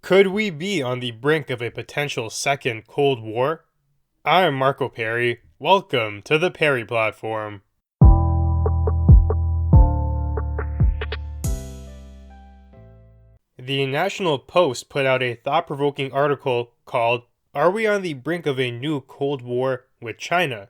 Could we be on the brink of a potential second Cold War? I'm Marco Perry. Welcome to the Perry Platform. The National Post put out a thought-provoking article called, "Are we on the brink of a new Cold War with China?"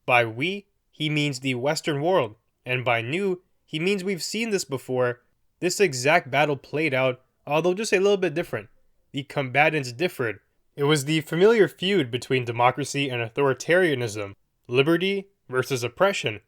By we, he means the Western world, and by new, he means we've seen this before. This exact battle played out, although just a little bit different. The combatants differed. It was the familiar feud between democracy and authoritarianism, liberty versus oppression,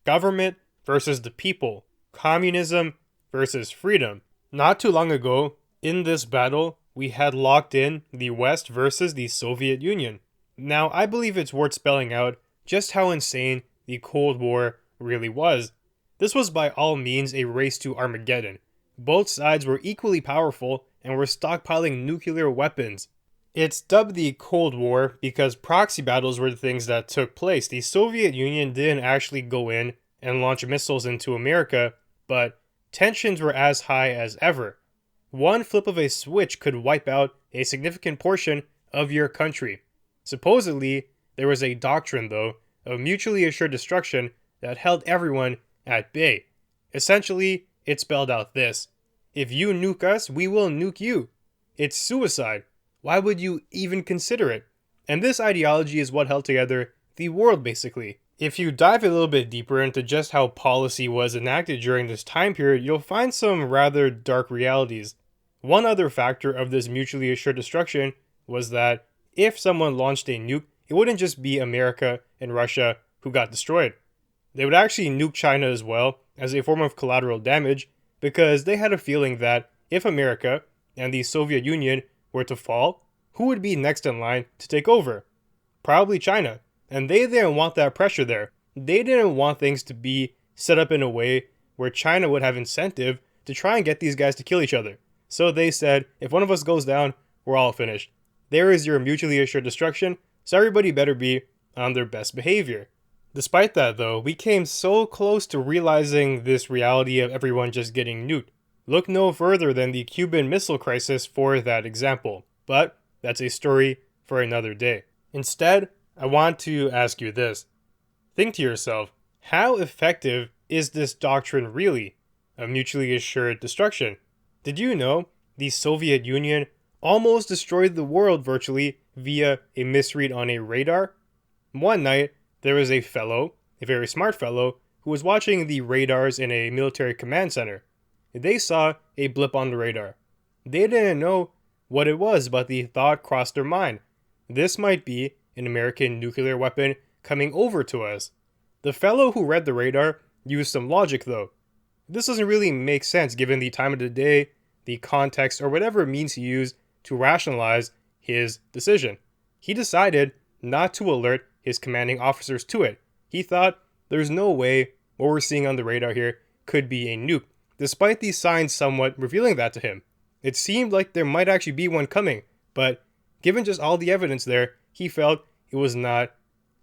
government versus the people, communism versus freedom. Not too long ago, in this battle, we had locked in the West versus the Soviet Union. Now, I believe it's worth spelling out just how insane the Cold War really was. This was by all means a race to Armageddon. Both sides were equally powerful and were stockpiling nuclear weapons. It's dubbed the Cold War because proxy battles were the things that took place. The Soviet Union didn't actually go in and launch missiles into America, but tensions were as high as ever. One flip of a switch could wipe out a significant portion of your country. Supposedly, there was a doctrine, though, of mutually assured destruction that held everyone at bay. Essentially, it spelled out this: if you nuke us, we will nuke you. It's suicide. Why would you even consider it? And this ideology is what held together the world, basically. If you dive a little bit deeper into just how policy was enacted during this time period, you'll find some rather dark realities. One other factor of this mutually assured destruction was that if someone launched a nuke, it wouldn't just be America and Russia who got destroyed. They would actually nuke China as well as a form of collateral damage, because they had a feeling that if America and the Soviet Union were to fall, who would be next in line to take over? Probably China. And they didn't want that pressure there. They didn't want things to be set up in a way where China would have incentive to try and get these guys to kill each other. So they said, if one of us goes down, we're all finished. There is your mutually assured destruction, so everybody better be on their best behavior. Despite that, though, we came so close to realizing this reality of everyone just getting nuked. Look no further than the Cuban Missile Crisis for that example. But that's a story for another day. Instead, I want to ask you this. Think to yourself, how effective is this doctrine really of mutually assured destruction? Did you know the Soviet Union almost destroyed the world virtually via a misread on a radar? One night, there was a very smart fellow, who was watching the radars in a military command center. They saw a blip on the radar. They didn't know what it was, but the thought crossed their mind. This might be an American nuclear weapon coming over to us. The fellow who read the radar used some logic, though. This doesn't really make sense given the time of the day, the context, or whatever means he used to rationalize his decision. He decided not to alert his commanding officers to it. He thought, there's no way what we're seeing on the radar here could be a nuke, despite these signs somewhat revealing that to him. It seemed like there might actually be one coming, but given just all the evidence there, he felt it was not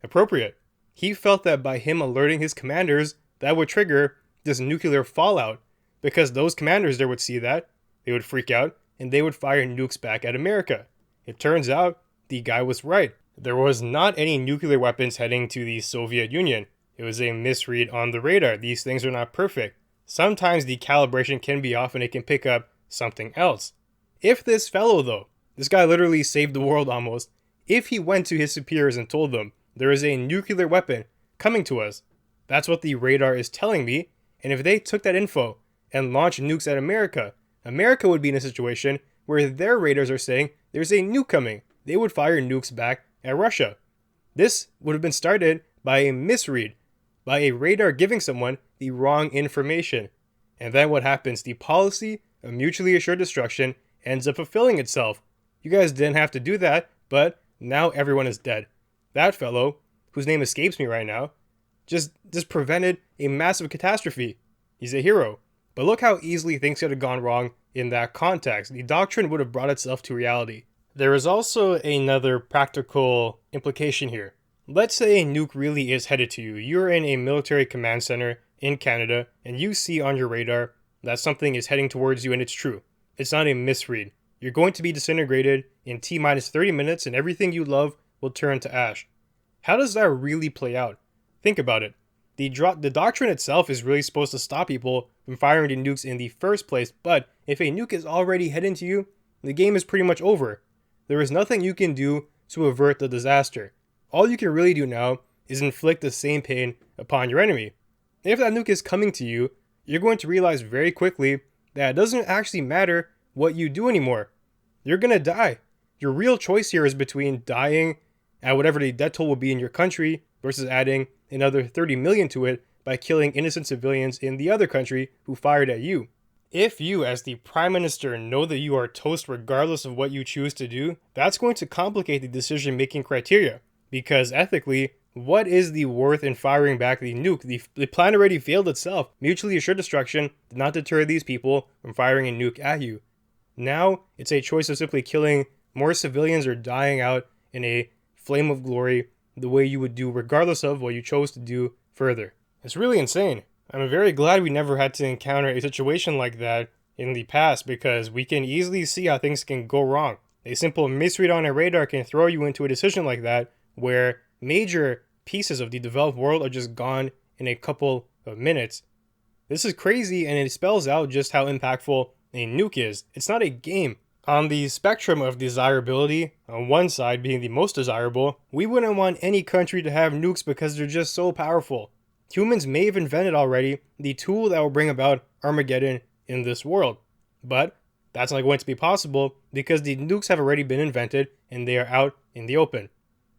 appropriate. He felt that by him alerting his commanders, that would trigger this nuclear fallout, because those commanders there would see that, they would freak out, and they would fire nukes back at America. It turns out the guy was right. There was not any nuclear weapons heading to the Soviet Union. It was a misread on the radar. These things are not perfect. Sometimes the calibration can be off and it can pick up something else. If this fellow, though, this guy literally saved the world almost, if he went to his superiors and told them, there is a nuclear weapon coming to us, that's what the radar is telling me, and if they took that info and launched nukes at America, America would be in a situation where their radars are saying there's a nuke coming. They would fire nukes back at Russia. This would have been started by a misread, by a radar giving someone the wrong information. And then what happens? The policy of mutually assured destruction ends up fulfilling itself. You guys didn't have to do that, but now everyone is dead. That fellow, whose name escapes me right now, just prevented a massive catastrophe. He's a hero. But look how easily things could have gone wrong in that context. The doctrine would have brought itself to reality. There is also another practical implication here. Let's say a nuke really is headed to you. You're in a military command center in Canada, and you see on your radar that something is heading towards you, and it's true. It's not a misread. You're going to be disintegrated in T minus 30 minutes and everything you love will turn to ash. How does that really play out? Think about it. The doctrine itself is really supposed to stop people from firing the nukes in the first place, but if a nuke is already heading to you, the game is pretty much over. There is nothing you can do to avert the disaster. All you can really do now is inflict the same pain upon your enemy. If that nuke is coming to you, you're going to realize very quickly that it doesn't actually matter what you do anymore. You're gonna die. Your real choice here is between dying at whatever the death toll will be in your country versus adding another 30 million to it by killing innocent civilians in the other country who fired at you. If you, as the Prime Minister, know that you are toast regardless of what you choose to do, that's going to complicate the decision-making criteria. Because ethically, what is the worth in firing back the nuke? The plan already failed itself. Mutually assured destruction did not deter these people from firing a nuke at you. Now, it's a choice of simply killing more civilians or dying out in a flame of glory the way you would do regardless of what you chose to do further. It's really insane. I'm very glad we never had to encounter a situation like that in the past because we can easily see how things can go wrong. A simple misread on a radar can throw you into a decision like that where major pieces of the developed world are just gone in a couple of minutes. This is crazy and it spells out just how impactful a nuke is. It's not a game. On the spectrum of desirability, on one side being the most desirable, we wouldn't want any country to have nukes because they're just so powerful. Humans may have invented already the tool that will bring about Armageddon in this world. But that's not going to be possible because the nukes have already been invented and they are out in the open.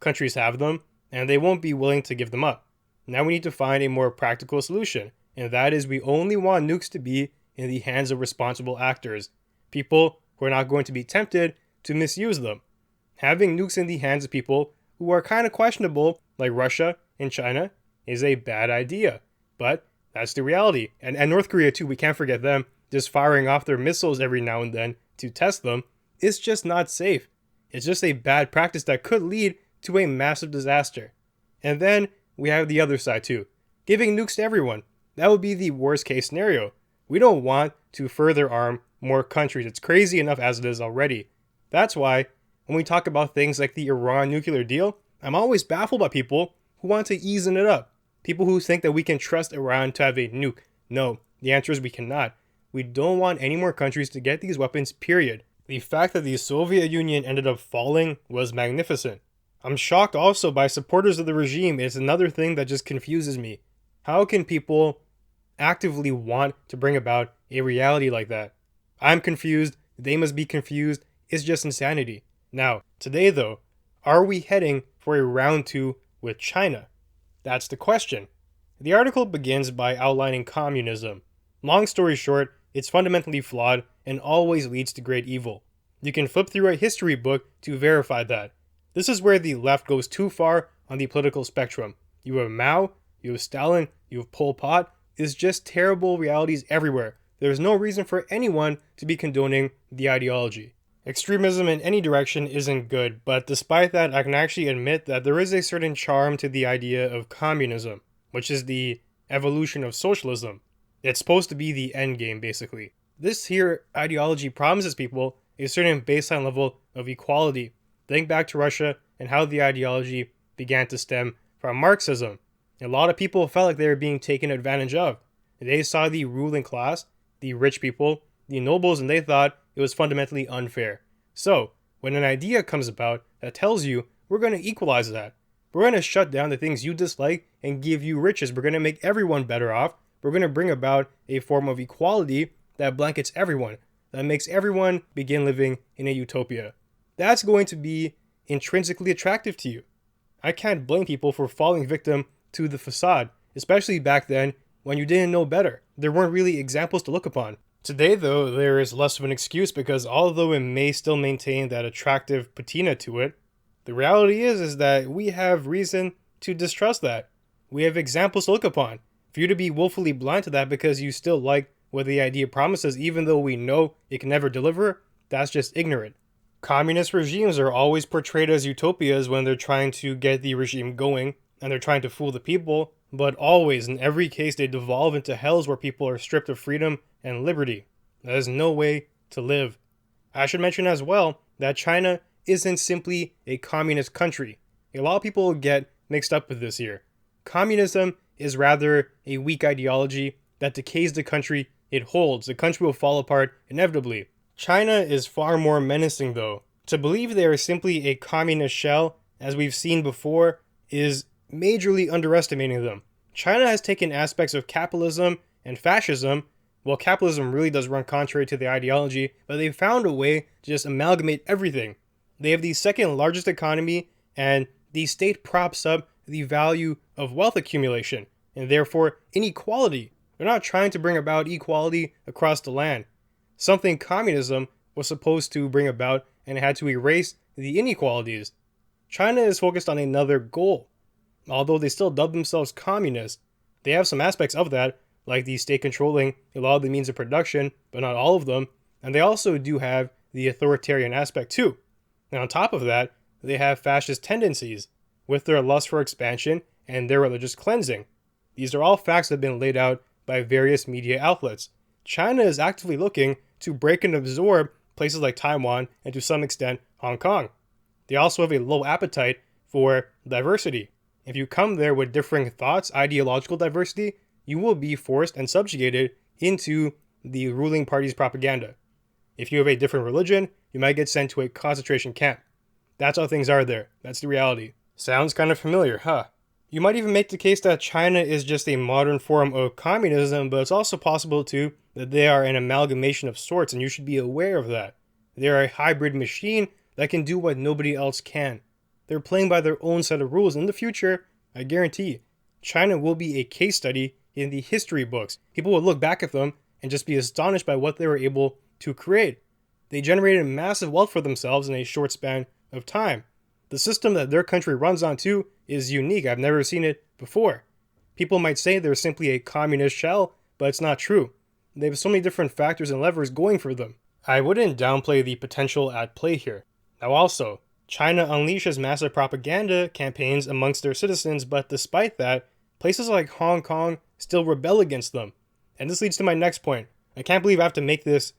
Countries have them and they won't be willing to give them up. Now we need to find a more practical solution, and that is we only want nukes to be in the hands of responsible actors, people who are not going to be tempted to misuse them. Having nukes in the hands of people who are kind of questionable, like Russia and China, is a bad idea. But that's the reality. And North Korea too, we can't forget them, just firing off their missiles every now and then to test them. It's just not safe. It's just a bad practice that could lead to a massive disaster. And then we have the other side too, giving nukes to everyone. That would be the worst case scenario. We don't want to further arm more countries. It's crazy enough as it is already. That's why when we talk about things like the Iran nuclear deal, I'm always baffled by people who want to ease it up. People who think that we can trust Iran to have a nuke. No, the answer is we cannot. We don't want any more countries to get these weapons, period. The fact that the Soviet Union ended up falling was magnificent. I'm shocked also by supporters of the regime. It's another thing that just confuses me. How can people actively want to bring about a reality like that? I'm confused. They must be confused. It's just insanity. Now, today though, are we heading for a round 2 with China? That's the question. The article begins by outlining communism. Long story short, it's fundamentally flawed and always leads to great evil. You can flip through a history book to verify that. This is where the left goes too far on the political spectrum. You have Mao, you have Stalin, you have Pol Pot. It's just terrible realities everywhere. There's no reason for anyone to be condoning the ideology. Extremism in any direction isn't good, but despite that, I can actually admit that there is a certain charm to the idea of communism, which is the evolution of socialism. It's supposed to be the end game, basically. This here ideology promises people a certain baseline level of equality. Think back to Russia and how the ideology began to stem from Marxism. A lot of people felt like they were being taken advantage of. They saw the ruling class, the rich people, the nobles, and they thought it was fundamentally unfair. So, when an idea comes about that tells you, we're going to equalize that. We're going to shut down the things you dislike and give you riches. We're going to make everyone better off. We're going to bring about a form of equality that blankets everyone, that makes everyone begin living in a utopia. That's going to be intrinsically attractive to you. I can't blame people for falling victim to the facade, especially back then when you didn't know better. There weren't really examples to look upon. Today, though, there is less of an excuse because although it may still maintain that attractive patina to it, the reality is that we have reason to distrust that. We have examples to look upon. For you to be willfully blind to that because you still like what the idea promises, even though we know it can never deliver, that's just ignorant. Communist regimes are always portrayed as utopias when they're trying to get the regime going and they're trying to fool the people, but always, in every case, they devolve into hells where people are stripped of freedom and liberty. That is no way to live. I should mention as well that China isn't simply a communist country. A lot of people get mixed up with this here. Communism is rather a weak ideology that decays the country it holds. The country will fall apart inevitably. China is far more menacing though. To believe they are simply a communist shell, as we've seen before, is majorly underestimating them. China has taken aspects of capitalism and fascism. Well, capitalism really does run contrary to the ideology, but they found a way to just amalgamate everything. They have the second largest economy, and the state props up the value of wealth accumulation, and therefore inequality. They're not trying to bring about equality across the land. Something communism was supposed to bring about, and it had to erase the inequalities. China is focused on another goal. Although they still dub themselves communist, they have some aspects of that, like the state controlling a lot of the means of production, but not all of them, and they also do have the authoritarian aspect too. And on top of that, they have fascist tendencies, with their lust for expansion and their religious cleansing. These are all facts that have been laid out by various media outlets. China is actively looking to break and absorb places like Taiwan and to some extent Hong Kong. They also have a low appetite for diversity. If you come there with differing thoughts, ideological diversity, you will be forced and subjugated into the ruling party's propaganda. If you have a different religion, you might get sent to a concentration camp. That's how things are there. That's the reality. Sounds kind of familiar, huh? You might even make the case that China is just a modern form of communism, but it's also possible too that they are an amalgamation of sorts, and you should be aware of that. They are a hybrid machine that can do what nobody else can. They're playing by their own set of rules. In the future, I guarantee, China will be a case study in the history books. People will look back at them and just be astonished by what they were able to create. They generated massive wealth for themselves in a short span of time. The system that their country runs on too is unique. I've never seen it before. People might say they're simply a communist shell, but it's not true. They have so many different factors and levers going for them. I wouldn't downplay the potential at play here. Now also, China unleashes massive propaganda campaigns amongst their citizens, but despite that, places like Hong Kong still rebel against them. And this leads to my next point. I can't believe I have to make this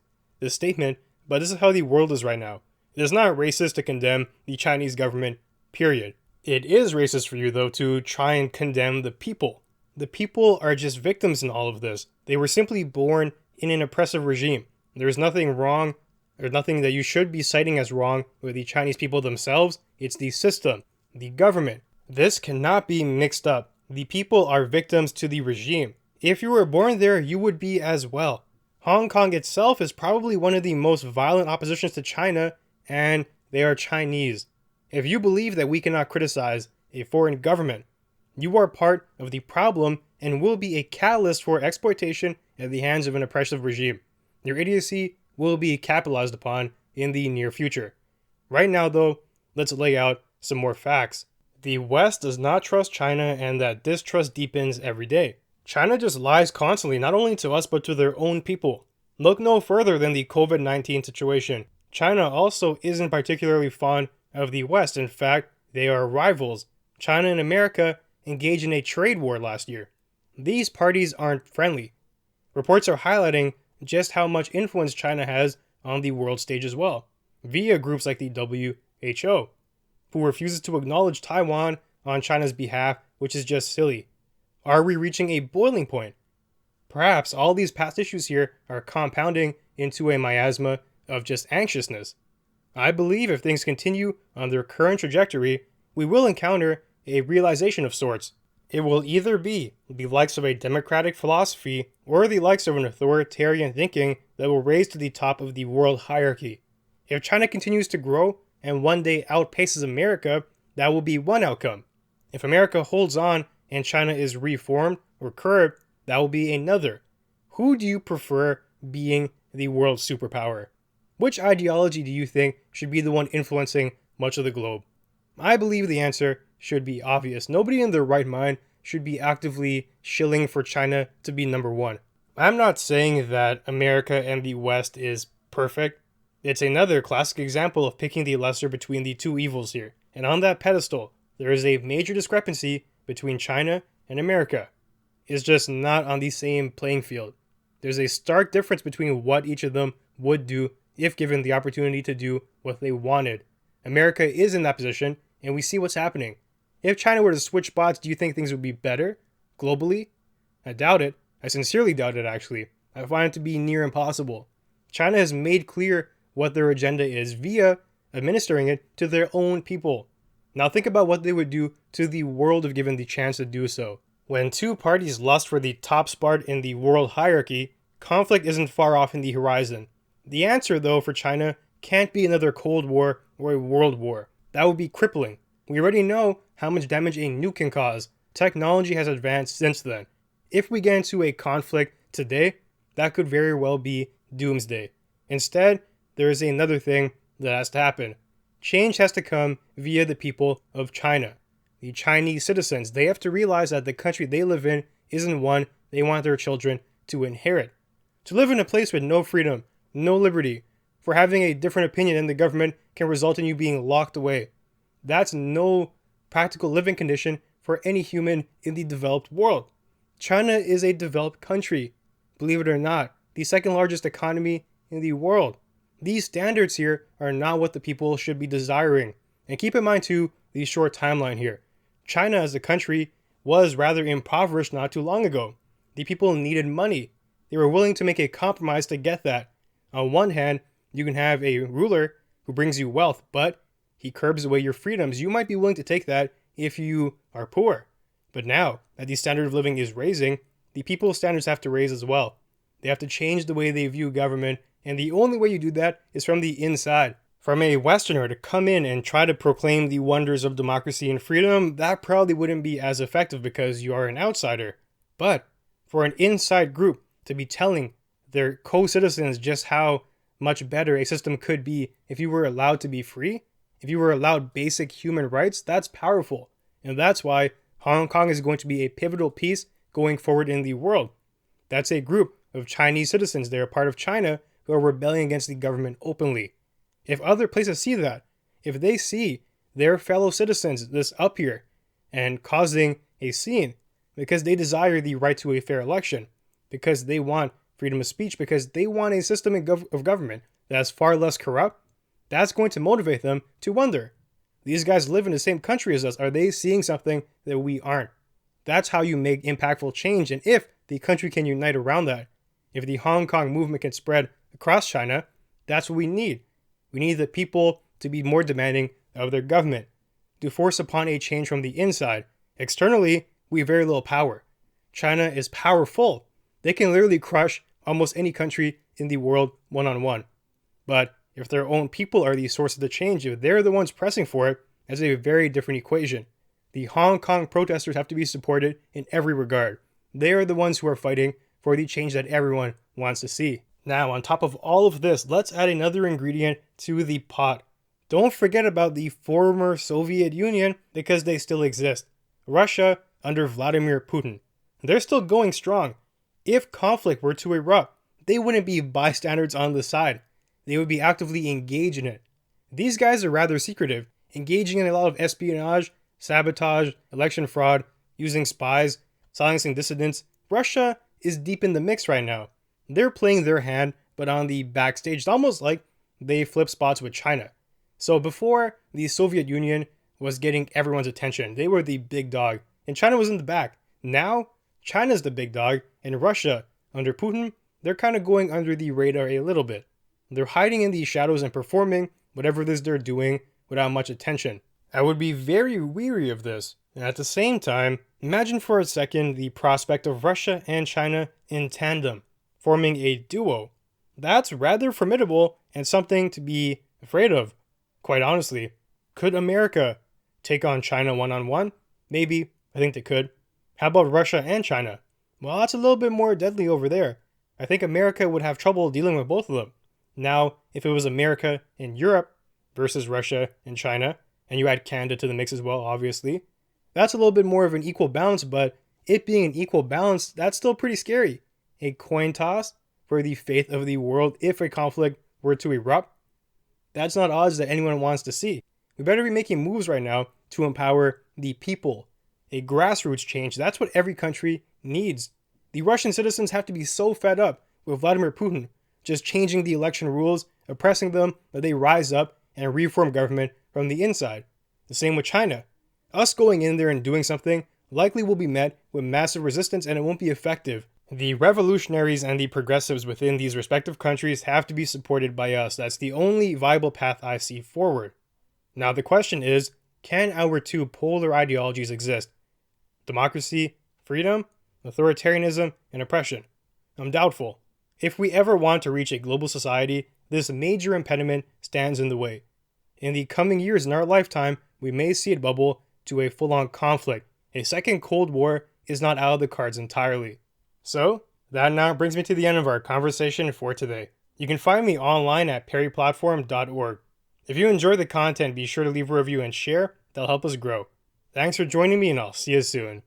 statement, but this is how the world is right now. It is not racist to condemn the Chinese government, period. It is racist for you, though, to try and condemn the people. The people are just victims in all of this. They were simply born in an oppressive regime. There's nothing wrong, or nothing that you should be citing as wrong with the Chinese people themselves. It's the system, the government. This cannot be mixed up. The people are victims to the regime. If you were born there, you would be as well. Hong Kong itself is probably one of the most violent oppositions to China, and they are Chinese. If you believe that we cannot criticize a foreign government, you are part of the problem and will be a catalyst for exploitation at the hands of an oppressive regime. Your idiocy will be capitalized upon in the near future. Right now, though, let's lay out some more facts. The West does not trust China, and that distrust deepens every day. China just lies constantly, not only to us, but to their own people. Look no further than the COVID-19 situation. China also isn't particularly fond of the West. In fact, they are rivals. China and America engaged in a trade war last year. These parties aren't friendly. Reports are highlighting just how much influence China has on the world stage as well, via groups like the WHO, who refuses to acknowledge Taiwan on China's behalf, which is just silly. Are we reaching a boiling point? Perhaps all these past issues here are compounding into a miasma of just anxiousness. I believe if things continue on their current trajectory, we will encounter a realization of sorts. It will either be the likes of a democratic philosophy or the likes of an authoritarian thinking that will raise to the top of the world hierarchy. If China continues to grow and one day outpaces America, that will be one outcome. If America holds on and China is reformed or curbed, that will be another. Who do you prefer being the world superpower? Which ideology do you think should be the one influencing much of the globe? I believe the answer should be obvious. Nobody in their right mind should be actively shilling for China to be number one. I'm not saying that America and the West is perfect. It's another classic example of picking the lesser between the two evils here. And on that pedestal, there is a major discrepancy between China and America. It's just not on the same playing field. There's a stark difference between what each of them would do if given the opportunity to do what they wanted. America is in that position, and we see what's happening. If China were to switch spots, do you think things would be better globally? I doubt it. I sincerely doubt it, actually. I find it to be near impossible. China has made clear what their agenda is via administering it to their own people. Now think about what they would do to the world if given the chance to do so. When two parties lust for the top spot in the world hierarchy, conflict isn't far off in the horizon. The answer, though, for China can't be another Cold War or a world war. That would be crippling. We already know how much damage a nuke can cause. Technology has advanced since then. If we get into a conflict today, that could very well be doomsday. Instead, there is another thing that has to happen. Change has to come via the people of China. The Chinese citizens, they have to realize that the country they live in isn't one they want their children to inherit. To live in a place with no freedom, no liberty, for having a different opinion than the government can result in you being locked away. That's no practical living condition for any human in the developed world. China is a developed country. Believe it or not, the second largest economy in the world. These standards here are not what the people should be desiring. And keep in mind too, the short timeline here. China as a country was rather impoverished not too long ago. The people needed money. They were willing to make a compromise to get that. On one hand, you can have a ruler who brings you wealth, but he curbs away your freedoms. You might be willing to take that if you are poor. But now that the standard of living is raising, the people's standards have to raise as well. They have to change the way they view government, and the only way you do that is from the inside. From a Westerner to come in and try to proclaim the wonders of democracy and freedom, that probably wouldn't be as effective because you are an outsider. But for an inside group to be telling their co-citizens just how much better a system could be if you were allowed to be free, if you were allowed basic human rights, that's powerful. And that's why Hong Kong is going to be a pivotal piece going forward in the world. That's a group of Chinese citizens. They're a part of China who are rebelling against the government openly. If other places see that, if they see their fellow citizens this up here and causing a scene because they desire the right to a fair election, because they want freedom of speech, because they want a system of government that's far less corrupt, that's going to motivate them to wonder, these guys live in the same country as us. Are they seeing something that we aren't? That's how you make impactful change. And if the country can unite around that, if the Hong Kong movement can spread across China, that's what we need. We need the people to be more demanding of their government, to force upon a change from the inside. Externally, we have very little power. China is powerful. They can literally crush almost any country in the world one-on-one. But if their own people are the source of the change, if they're the ones pressing for it, that's a very different equation. The Hong Kong protesters have to be supported in every regard. They are the ones who are fighting for the change that everyone wants to see. Now, on top of all of this, let's add another ingredient to the pot. Don't forget about the former Soviet Union because they still exist. Russia under Vladimir Putin. They're still going strong. If conflict were to erupt, they wouldn't be bystanders on the side. They would be actively engaged in it. These guys are rather secretive, engaging in a lot of espionage, sabotage, election fraud, using spies, silencing dissidents. Russia is deep in the mix right now. They're playing their hand, but on the backstage. It's almost like they flip spots with China. So before, the Soviet Union was getting everyone's attention. They were the big dog, and China was in the back. Now, China's the big dog, and Russia, under Putin, they're kind of going under the radar a little bit. They're hiding in the shadows and performing whatever it is they're doing without much attention. I would be very weary of this. And at the same time, imagine for a second the prospect of Russia and China in tandem, forming a duo. That's rather formidable and something to be afraid of. Quite honestly, could America take on China one-on-one? Maybe. I think they could. How about Russia and China? Well, that's a little bit more deadly over there. I think America would have trouble dealing with both of them. Now, if it was America and Europe versus Russia and China, and you add Canada to the mix as well, obviously, that's a little bit more of an equal balance, but it being an equal balance, that's still pretty scary. A coin toss for the fate of the world if a conflict were to erupt, that's not odds that anyone wants to see. We better be making moves right now to empower the people. A grassroots change, that's what every country needs. The Russian citizens have to be so fed up with Vladimir Putin just changing the election rules oppressing them that they rise up and reform government from the inside. The same with China. Us going in there and doing something likely will be met with massive resistance and it won't be effective. The revolutionaries and the progressives within these respective countries have to be supported by us. That's the only viable path I see forward. Now the question is, can our two polar ideologies exist? Democracy, freedom, authoritarianism, and oppression? I'm doubtful. If we ever want to reach a global society, this major impediment stands in the way. In the coming years in our lifetime, we may see it bubble to a full-on conflict. A second Cold War is not out of the cards entirely. So, that now brings me to the end of our conversation for today. You can find me online at perryplatform.org. If you enjoy the content, be sure to leave a review and share. That'll help us grow. Thanks for joining me and I'll see you soon.